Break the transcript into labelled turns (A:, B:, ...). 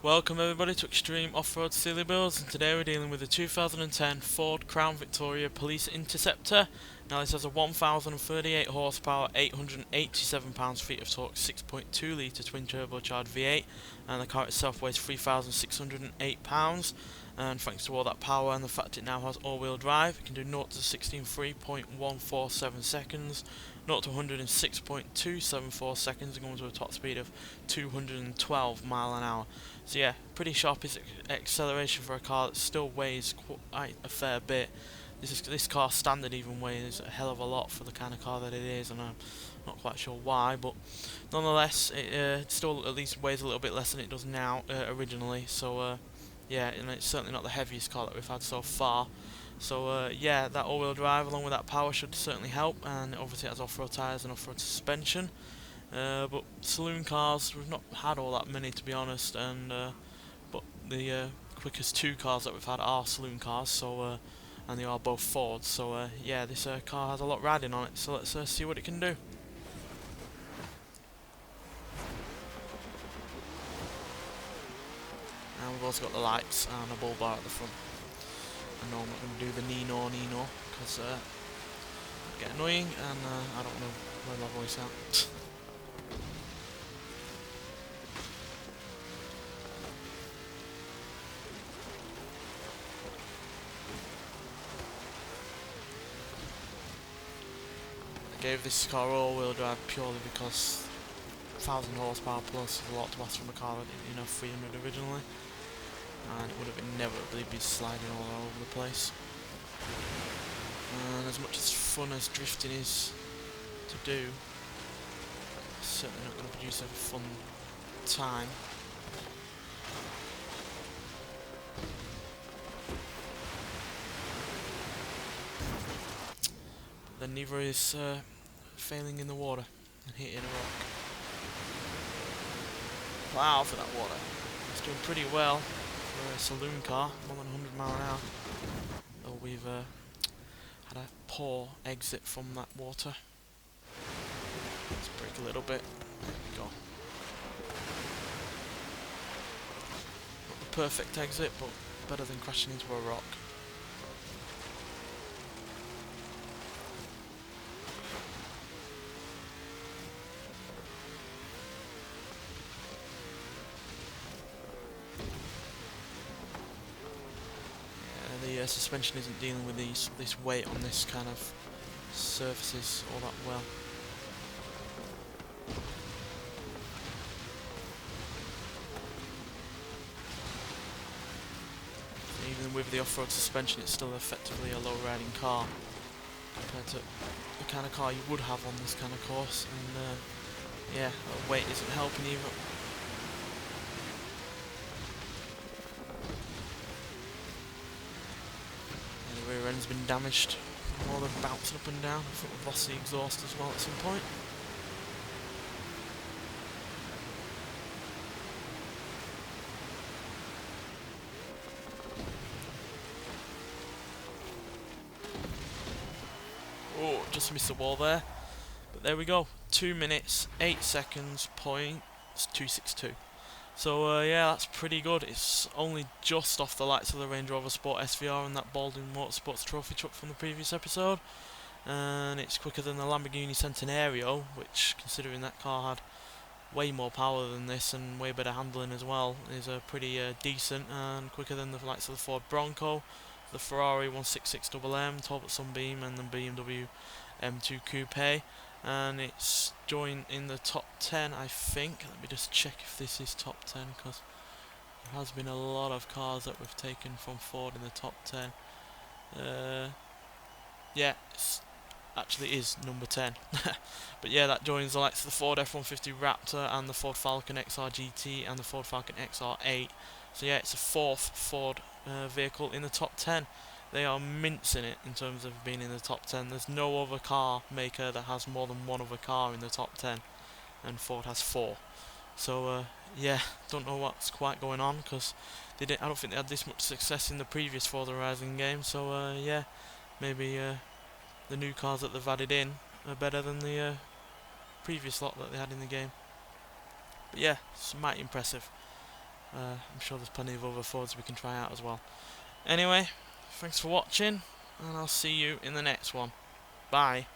A: Welcome everybody to Extreme Off-Road Silly Builds, and today we're dealing with the 2010 Ford Crown Victoria Police Interceptor. Now this has a 1038 horsepower, 887 pounds-feet of torque, 6.2 litre twin turbocharged V8, and the car itself weighs 3,608 pounds. And thanks to all that power and the fact it now has all-wheel drive, it can do 0 to 60 in 3.147 seconds, 0 to 100 in 6.274 seconds, and going to a top speed of 212 mile an hour. So yeah, pretty sharp acceleration for a car that still weighs quite a fair bit. This car standard even weighs a hell of a lot for the kind of car that it is, and I'm not quite sure why, but nonetheless, it still at least weighs a little bit less than it does now originally. So yeah, and it's certainly not the heaviest car that we've had so far. So yeah, that all-wheel drive along with that power should certainly help, and obviously it has off-road tyres and off-road suspension. But saloon cars, we've not had all that many to be honest, and but the quickest two cars that we've had are saloon cars, so and they are both Fords. So yeah, this car has a lot riding on it. So let's see what it can do. And we've also got the lights and a bull bar at the front. I know I'm not going to do the Nino because it get annoying, and I don't know where my voice at. I gave this car all-wheel drive purely because 1,000 horsepower plus is a lot to ask from a car that didn't have 300 originally, and it would have inevitably been sliding all over the place. And as much as fun as drifting is to do, it's certainly not going to produce a fun time. But then neither is failing in the water and hitting a rock. Wow, for that water. It's doing pretty well for a saloon car, more than 100 mile an hour. Though we've had a poor exit from that water. Let's brake a little bit. There we go. Not the perfect exit, but better than crashing into a rock. The suspension isn't dealing with this weight on this kind of surfaces all that well. Even with the off-road suspension, it's still effectively a low-riding car compared to the kind of car you would have on this kind of course, and yeah, the weight isn't helping either. The rear end's been damaged, more than bouncing up and down. I think we've lost the exhaust as well at some point. Oh, just missed the wall there. But there we go. 2 minutes, 8 seconds, .262. So yeah, that's pretty good. It's only just off the likes of the Range Rover Sport SVR and that Baldwin Motorsports trophy truck from the previous episode. And it's quicker than the Lamborghini Centenario, which, considering that car had way more power than this and way better handling as well, is pretty decent, and quicker than the likes of the Ford Bronco, the Ferrari 166MM, Talbot Sunbeam, and the BMW M2 Coupé. And it's joined in the top 10, I think. Let me just check if this is top 10, because there has been a lot of cars that we've taken from Ford in the top 10. Yeah, it actually is number 10. But yeah, that joins the likes of the Ford F-150 Raptor and the Ford Falcon XR GT and the Ford Falcon XR8. So yeah, it's a fourth Ford vehicle in the top 10. They are mincing it in terms of being in the top 10. There's no other car maker that has more than one other car in the top 10, and Ford has 4. So yeah, don't know what's quite going on, because I don't think they had this much success in the previous Forza Horizon game. So yeah, maybe the new cars that they've added in are better than the previous lot that they had in the game. But yeah, it's mighty impressive. I'm sure there's plenty of other Fords we can try out as well. Anyway, thanks for watching, and I'll see you in the next one. Bye.